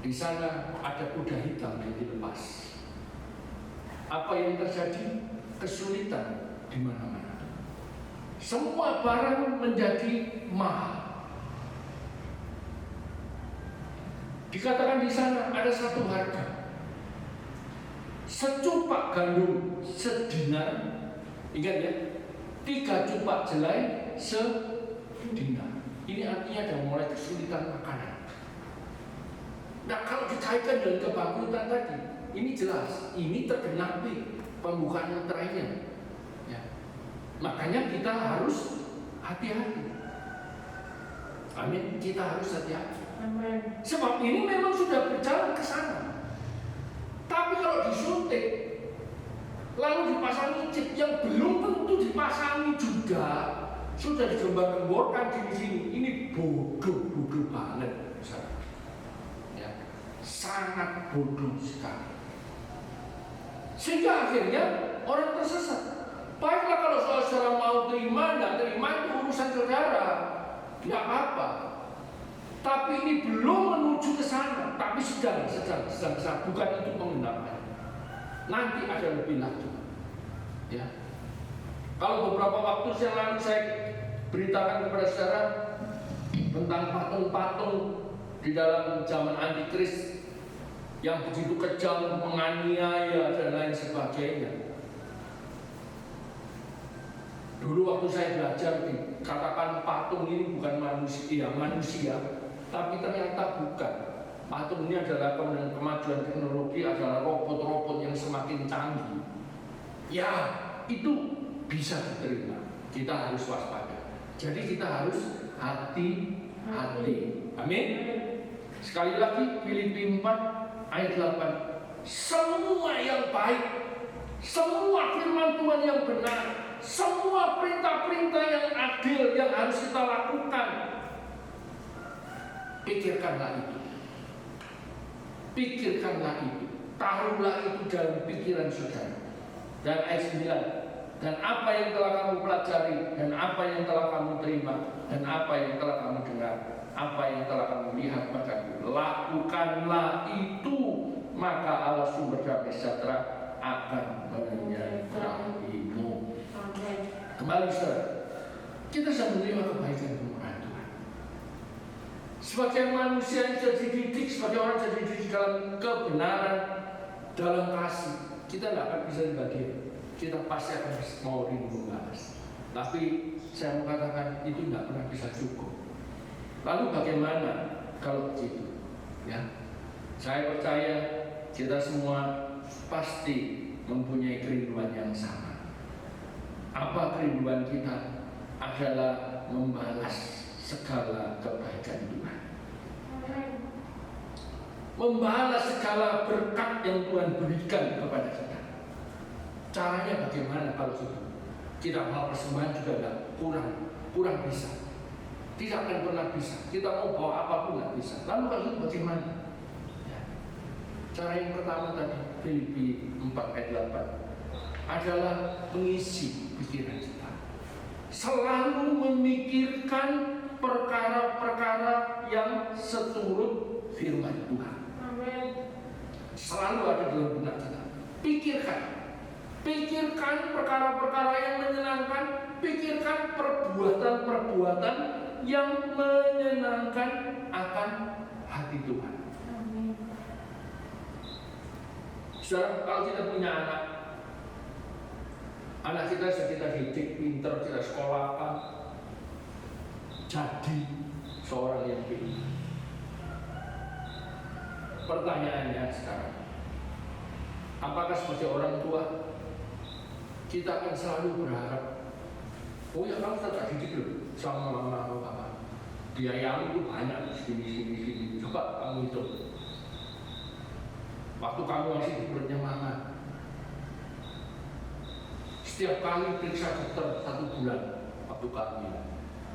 di sana ada kuda hitam yang dilepas. Apa yang terjadi? Kesulitan di mana-mana. Semua barang menjadi mahal. Dikatakan di sana ada satu harga. Secupak gandum sedinar, ingat ya, 3 cupak jelai sedinar. Ini artinya ada mulai kesulitan makanan. Nah, kalau dikaitkan dengan kebangkrutan tadi, ini jelas, ini terkena pembukaan meterainya. Makanya kita harus hati-hati. Amin. Kita harus hati-hati. Amin. Sebab ini memang sudah berjalan ke sana. Tapi kalau disuntik, lalu dipasangi chip yang belum tentu dipasangi juga, sudah digembar-gemborkan di sini. Ini bodoh banget, ya, sangat bodoh sekali. Sehingga akhirnya orang tersesat. Baiklah kalau saudara mau terima, tidak terima itu urusan saudara, tidak apa-apa. Tapi ini belum menuju ke sana, tapi sedang, bukan itu penggenapan. Nanti ada lebih lagi. Ya. Kalau beberapa waktu yang lalu saya beritakan kepada saudara tentang patung-patung di dalam zaman antikris yang begitu kejam, menganiaya dan lain sebagainya. Dulu waktu saya belajar dikatakan patung ini bukan manusia, tapi ternyata bukan. Patung ini adalah kemajuan teknologi, adalah robot-robot yang semakin canggih. Ya, itu bisa diterima. Kita harus waspada. Jadi kita harus hati-hati. Amin. Sekali lagi Filipi 4 ayat 8. Semua yang baik, semua firman Tuhan yang benar, semua perintah-perintah yang adil yang harus kita lakukan, pikirkanlah itu. Pikirkanlah itu. Taruhlah itu dalam pikiran saudara. Dan ayat 9. Dan apa yang telah kamu pelajari, dan apa yang telah kamu terima, dan apa yang telah kamu dengar, apa yang telah kamu lihat padaku, lakukanlah itu, maka Allah sumber damai sejahtera akan menyertaimu. Kembali saudara, kita sudah menerima kebaikan kemurahan Tuhan. Sebagai manusia yang sudah dididik, sebagai orang yang sudah dididik dalam kebenaran, dalam kasih, kita tidak akan bisa dibagi. Kita pasti akan mau rindu membalas. Tapi saya mau katakan itu tidak pernah bisa cukup. Lalu bagaimana kalau begitu? Ya, saya percaya kita semua pasti mempunyai kerinduan yang sama. Apa kerinduan kita? Adalah membalas segala kebaikan Tuhan, membalas segala berkat yang Tuhan berikan kepada kita. Caranya bagaimana kalau kita mau persembahan juga kurang bisa. Tidak akan pernah bisa. Kita mau bawa apapun nggak bisa. Lalu kalau bagaimana? Ya. Cara yang pertama tadi, Filipi 4 ayat 8 adalah mengisi pikiran kita. Selalu memikirkan perkara-perkara yang seturut firman Tuhan. Amin. Selalu ada dalam benak kita. Pikirkan perkara-perkara yang menyenangkan. Pikirkan perbuatan-perbuatan yang menyenangkan akan hati Tuhan. Amin. Saudara, kalau kita punya anak kita sudah kita didik pinter, kita sekolahkan, jadi seorang yang pintar. Pertanyaannya sekarang, apakah sebagai orang tua kita akan selalu berharap, oh ya kamu tak didik loh sama mama atau papa, biayamu itu banyak segini. Coba kamu hitung. Waktu kamu masih di perutnya mama, setiap kali periksa dokter 1 bulan waktu kami,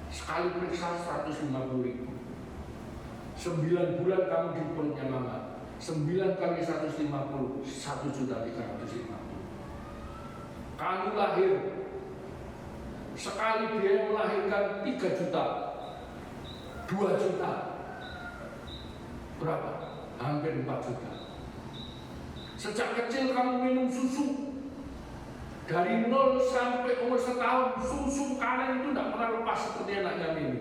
sekali periksa 150.000. 9 bulan kamu di perutnya mama, 9 kali 150, 1.350.000. Kamu lahir, sekali biaya melahirkan 3 juta, 2 juta, berapa? Hampir 4 juta. Sejak kecil kamu minum susu, dari 0 sampai umur 1 tahun, susu kaleng itu tidak pernah lepas seperti anaknya minum.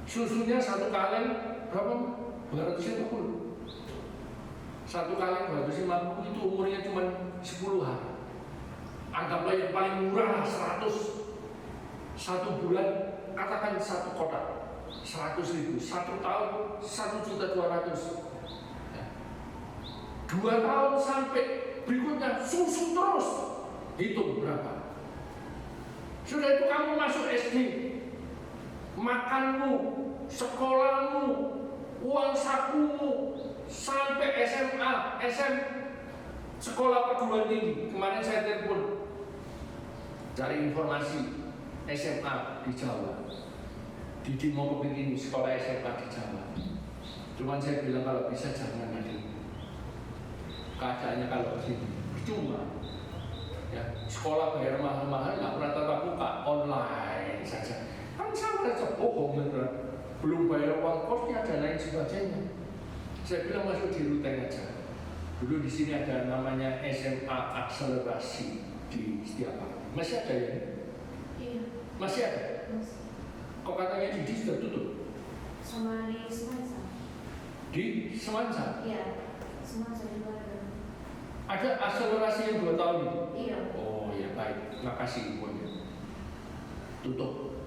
Susunya 1 kaleng berapa? 250. 1 kaleng 250 itu umurnya cuma 10 hari. Anggaplah yang paling murah 100. 1 bulan katakan 1 kotak 100.000. 1 tahun 1.200.000. 2 tahun sampai berikutnya susu terus. Hitung berapa? Sudah itu kamu masuk SD, makanmu, sekolahmu, uang sakumu, sampai SMA, sekolah perguruan tinggi. Kemarin saya telepon cari informasi SMA di Jawa. Didi mau kepingin sekolah SMA di Jawa. Cuman saya bilang kalau bisa jangan nanti. Keadaannya kalau begini, cuma ya, sekolah bayar mahal-mahal nggak pernah tatap muka, online saja. Kan sama saja bohong beneran. Belum bayar uang kosnya dan lain sebagainya. Saya bilang masuk di Ruteng aja. Dulu di sini ada namanya SMA Akselerasi di Setiabudi. Masih ada ya? Iya. Masih ada? Masih. Kok katanya di sudah tutup? Sama di Semansa. Di Semansa? Iya. Semansa juga ada. Ada akselerasi yang 2 tahun itu? Iya. Oh ya baik, makasih infonya. Tutup.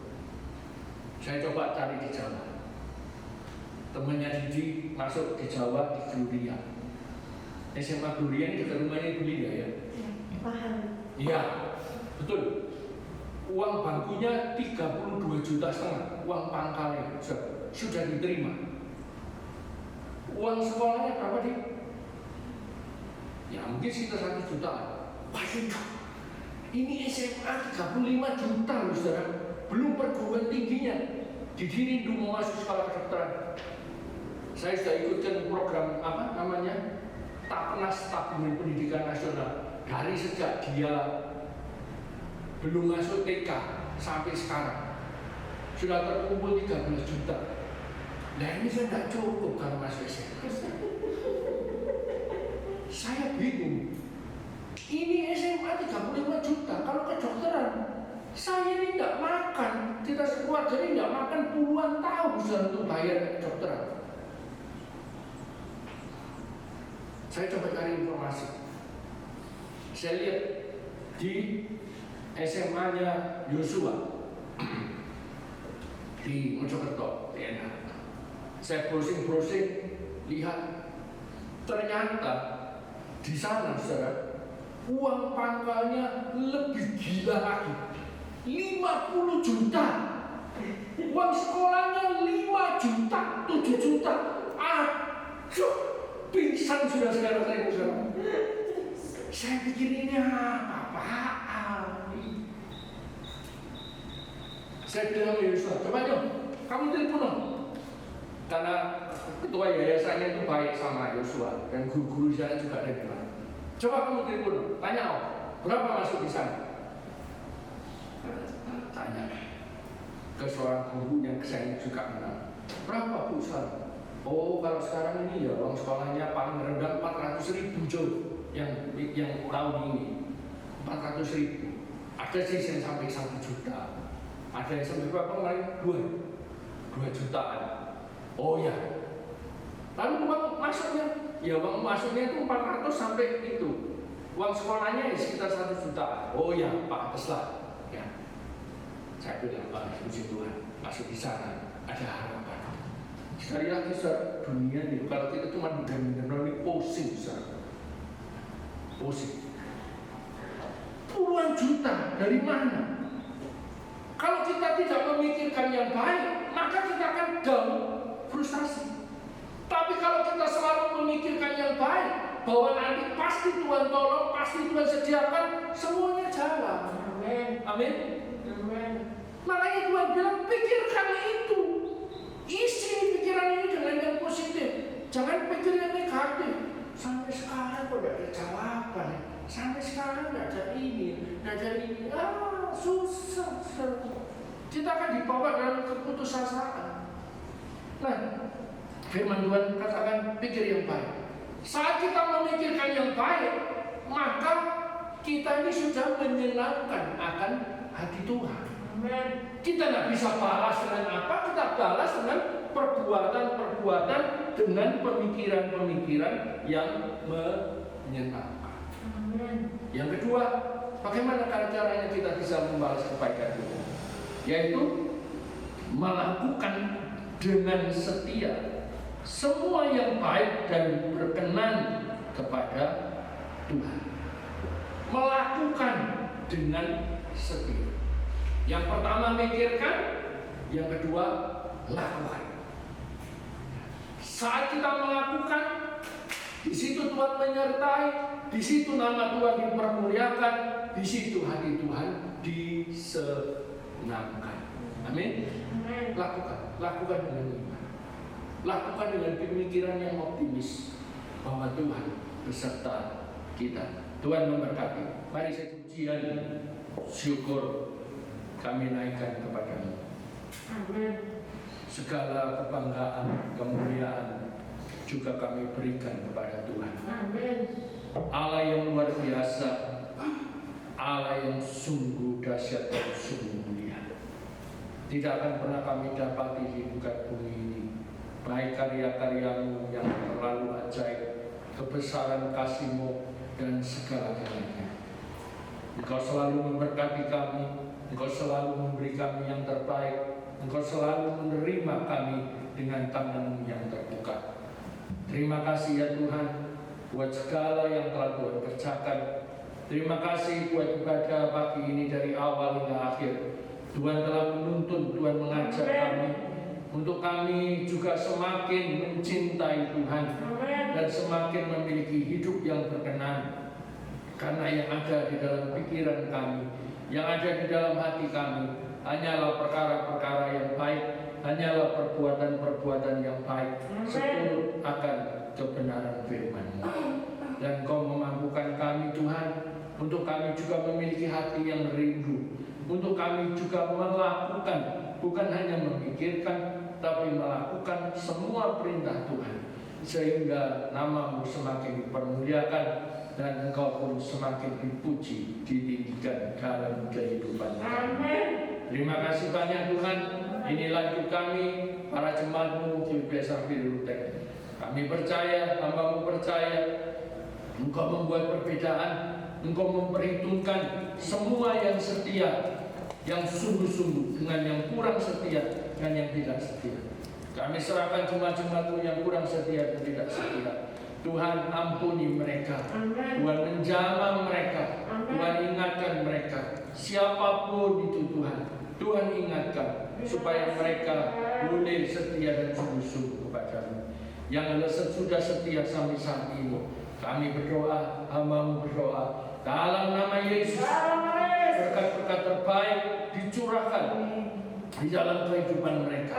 Saya coba cari di Jawa. Temennya Didi masuk di Jawa di Gloria. SMA Gloria ini dekat rumahnya Gloria ya? Iya. Paham. Iya, betul. Uang bangkunya 32,5 juta, uang pangkalnya sudah diterima. Uang sekolahnya berapa nih? Ya mungkin sekitar 1 juta. Wah ini SMA 35 juta loh saudara. Belum perguruan tingginya. Didi rindu mau masuk sekolah kedokteran. Saya sudah ikutkan program apa namanya Tapnas Tabungan Pendidikan Nasional. Dari sejak dia belum masuk TK sampai sekarang sudah terkumpul 13 juta. Nah ini sudah tidak cukup kalau masuk SMA. Saya bingung. Ini SMA 35 juta. Kalau kedokteran, saya ini tidak makan. Kita sekeluarga ini tidak makan puluhan tahun sudah untuk bayar kedokteran. Saya coba cari informasi. Saya lihat di SMA-nya Yosua di Mojokerto, TNH. Saya browsing, lihat ternyata di sana, saudara, uang pangkalnya lebih gila lagi. 50 juta. Uang sekolahnya 5 juta, 7 juta. Aduh, pingsan sudah saudara saya. Saya pikir ini apa-apaan. Saya bilang sama Yosua, coba dong kamu dibunuh. Karena ketua yayasannya itu baik sama Yosua dan guru-guru saya juga ada di sana. Coba kamu dibunuh, tanya berapa masuk di sana? Tanya ke seorang guru yang saya juga kenal. Berapa Bu Ustaz? Oh, kalau sekarang ini ya uang sekolahnya paling rendah 400.000 yang tahun ini 400.000. Ada sih yang sampai 1 juta. Ada yang sampai berapa kemarin? 2 jutaan. Oh ya. Lalu uang masuknya? Ya uang masuknya itu 400 sampai itu. Uang sekolahnya ya sekitar 1 juta. Oh ya, pantes lah. Ya. Saya bilang, Pak, puji Tuhan, masuk di sana ada harapan. Sekali lagi, saudara, dunia ini kalau kita cuma benar-benar ini pusing, saudara. Pusing. Puluhan juta dari mana? Kalau kita tidak memikirkan yang baik, maka kita akan down, frustasi. Tapi kalau kita selalu memikirkan yang baik, bahwa nanti pasti Tuhan tolong, pasti Tuhan sediakan, semuanya jalan. Amin. Amin. Amin. Makanya Tuhan bilang, pikirkan itu. Isi pikiran ini dengan yang positif. Jangan pikir yang negatif. Sampai sekarang kok tidak ada jawaban. Sampai sekarang tidak ada ini, tidak ada ini. Susah. Kita akan dibawa dalam keputusasaan. Nah, firman Tuhan katakan pikir yang baik. Saat kita memikirkan yang baik, maka kita ini sudah menyenangkan akan hati Tuhan. Amen. Kita nggak bisa balas dengan apa? Kita balas dengan perbuatan-perbuatan, dengan pemikiran-pemikiran yang menyenangkan. Amen. Yang kedua, bagaimana caranya kita bisa membalas kebaikan Tuhan? Yaitu melakukan dengan setia semua yang baik dan berkenan kepada Tuhan. Melakukan dengan setia. Yang pertama mikirkan, yang kedua lakukan. Saat kita melakukan, di situ Tuhan menyertai, di situ nama Tuhan dipermuliakan, di situ hati Tuhan disenangkan. Amin. Lakukan dengan iman. Lakukan dengan pemikiran yang optimis bahwa Tuhan beserta kita. Tuhan memberkati. Mari saya pujian, syukur kami naikkan kepadamu. Amin. Segala kebanggaan, kemuliaan juga kami berikan kepada Tuhan. Amin. Allah yang luar biasa, Allah yang sungguh dahsyat dan sungguh mulia. Tidak akan pernah kami dapati di muka bumi ini, baik karya-karyamu yang terlalu ajaib, kebesaran kasih-Mu dan segala-galanya. Engkau selalu memberkati kami, Engkau selalu memberi kami yang terbaik, Engkau selalu menerima kami dengan tangan-Mu yang terbuka. Terima kasih ya Tuhan buat segala yang telah Tuhan kerjakan. Terima kasih buat ibadah pagi ini dari awal hingga akhir. Tuhan telah menuntun, Tuhan mengajar kami untuk kami juga semakin mencintai Tuhan dan semakin memiliki hidup yang berkenan. Karena yang ada di dalam pikiran kami, yang ada di dalam hati kami, hanyalah perkara-perkara yang baik, hanyalah perbuatan-perbuatan yang baik, seturut akan kebenaran firman-Mu. Dan Kau memampukan kami Tuhan, untuk kami juga memiliki hati yang rindu, untuk kami juga melakukan, bukan hanya memikirkan, tapi melakukan semua perintah Tuhan, sehingga nama-Mu semakin dipermuliakan dan Engkau pun semakin dipuji, ditinggikan dalam kehidupan kami. Terima kasih banyak Tuhan. Inilah hidup kami, para jemaat-Mu di GBS Ruteng. Kami percaya, hamba-Mu percaya, Engkau membuat perbedaan, Engkau memperhitungkan semua yang setia, yang sungguh-sungguh dengan yang kurang setia dan yang tidak setia. Kami serahkan jemaat-jemaat-Mu yang kurang setia dan tidak setia. Tuhan ampuni mereka, Tuhan menjamah mereka, Tuhan ingatkan mereka, siapapun itu Tuhan ingatkan supaya mereka boleh setia dan sungguh-sungguh kepada-Mu. Yang sudah setia sampai saat ini, kami berdoa, hamba-Mu berdoa, dalam nama Yesus, berkat-berkat terbaik dicurahkan di dalam kehidupan mereka.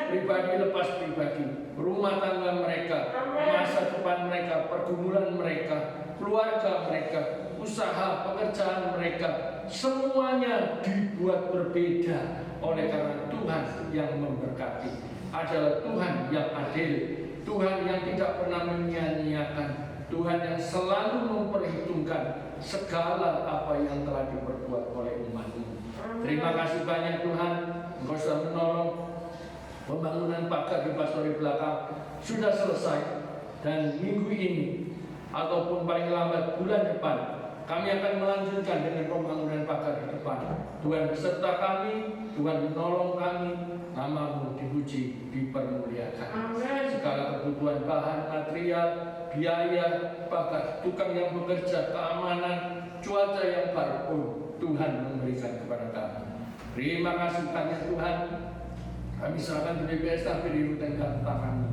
Pribadi lepas pribadi, rumah tangga mereka, masa depan mereka, pergumulan mereka, keluarga mereka, usaha, pekerjaan mereka, semuanya dibuat berbeda oleh karena Tuhan yang memberkati. Adalah Tuhan yang adil, Tuhan yang tidak pernah menyia-nyiakan, Tuhan yang selalu memperhitungkan segala apa yang telah diperbuat oleh umat-Mu. Terima kasih banyak Tuhan, Engkau sudah menolong. Pembangunan pagar di Pastori belakang sudah selesai, dan minggu ini ataupun paling lambat bulan depan kami akan melanjutkan dengan pembangunan pagar di depan. Tuhan beserta kami, Tuhan menolong kami, nama-Mu dipuji, dipermuliakan. Segala kebutuhan bahan, material, biaya, pagar, tukang yang bekerja, keamanan, cuaca yang baru pun Tuhan memberikan kepada kami. Terima kasih banyak Tuhan. Kami serahkan GBPS Nafiri di dalam tangan-Mu.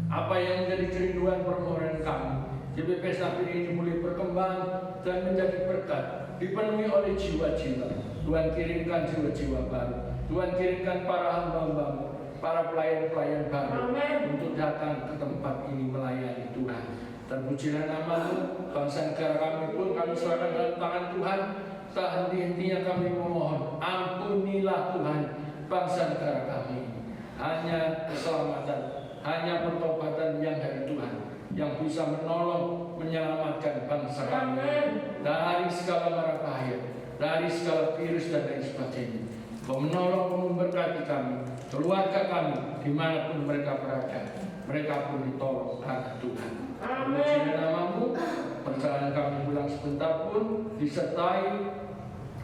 Apa yang menjadi kerinduan permohonan kami, GBPS Nafiri ini boleh berkembang dan menjadi berkat, dipenuhi oleh jiwa-jiwa. Tuhan kirimkan jiwa-jiwa baru. Tuhan kirimkan para hamba-Mu, para pelayan-pelayan baru untuk datang ke tempat ini melayani Tuhan. Terpujilah nama-Mu. Bangsa negara kami pun kami serahkan dalam tangan Tuhan. Tak henti-hentinya kami memohon, ampunilah Tuhan bangsa negara kami. Hanya keselamatan, hanya pertobatan yang dari Tuhan yang bisa menolong, menyelamatkan bangsa kami dari segala mara bahaya, dari segala virus dan lain sebagainya. Menolong, memberkati kami, keluarga kami, dimanapun mereka berada, mereka pun ditolong karena Tuhan. Terpujilah nama-Mu. Perjalanan kami pulang sebentar pun disertai,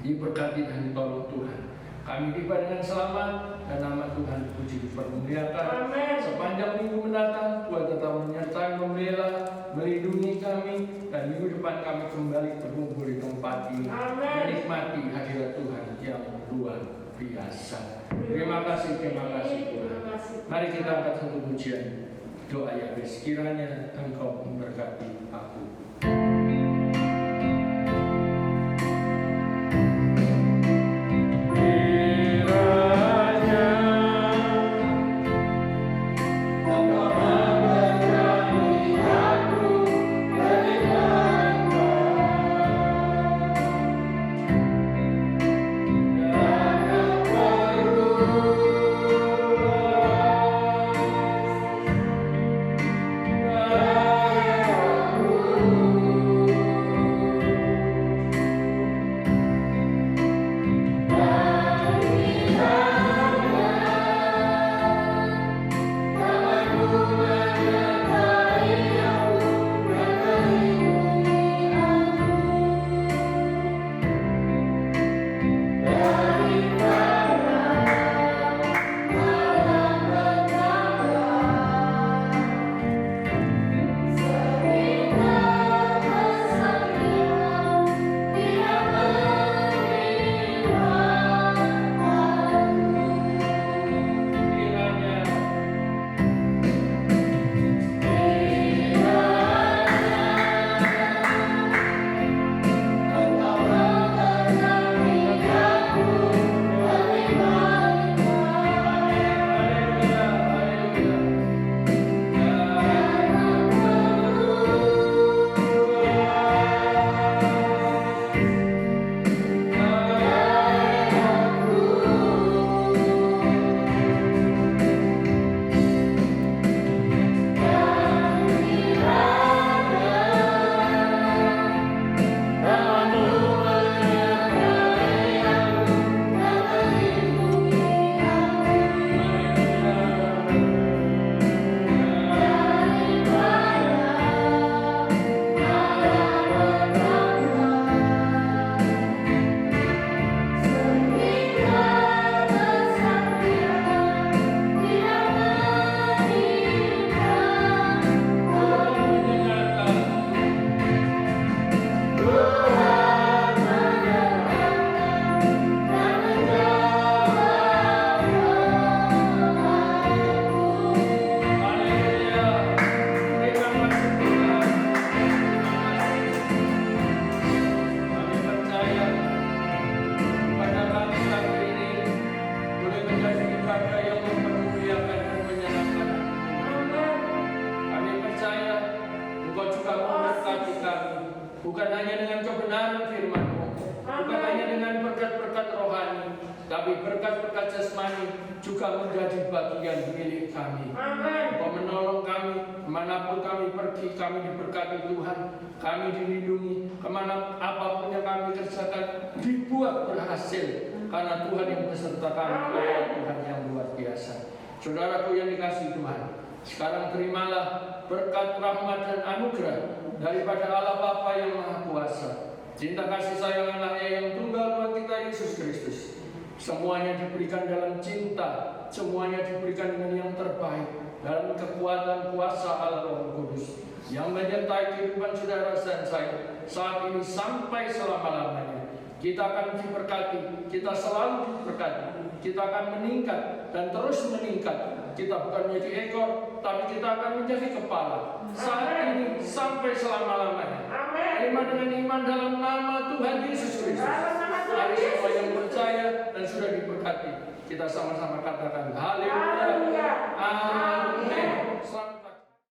diberkati dan ditolong Tuhan. Kami tiba dengan selamat dan nama Tuhan dipuji, dipermuliakan. Sepanjang minggu mendatang Tuhan tetap menyertai, membela, melindungi kami, dan minggu depan kami kembali berkumpul di tempat ini, menikmati hadirat Tuhan yang luar biasa. Terima kasih Tuhan. Mari kita angkat satu pujian doa ya, sekiranya Engkau memberkati aku. Aku hanya dengan kebenaran firman-Mu, bukan hanya dengan berkat-berkat rohani, tapi berkat-berkat jasmani juga menjadi bagian milik kami. Engkau menolong kami, kemanapun kami pergi, kami diberkati Tuhan, kami dilindungi, kemana apapun yang kami kerjakan dibuat berhasil, karena Tuhan yang beserta kami, Tuhan yang luar biasa. Saudaraku yang dikasihi Tuhan, sekarang terimalah berkat rahmat dan anugerah daripada Allah Bapa yang Maha Kuasa, cinta kasih sayang anaknya yang tunggal Tuhan kita Yesus Kristus. Semuanya diberikan dalam cinta, semuanya diberikan dengan yang terbaik, dalam kekuatan kuasa Allah Roh Kudus yang menyertai kehidupan saudara dan saya saat ini sampai selama-lamanya. Kita akan diberkati, kita selalu diberkati, kita akan meningkat dan terus meningkat. Kita bukan menjadi ekor, tapi kita akan menjadi kepala. Saat ini sampai selama-lamanya. Terima dengan iman dalam nama Tuhan Yesus Kristus. Mari semua yang percaya dan sudah diberkati, kita sama-sama katakan haleluya. Amin.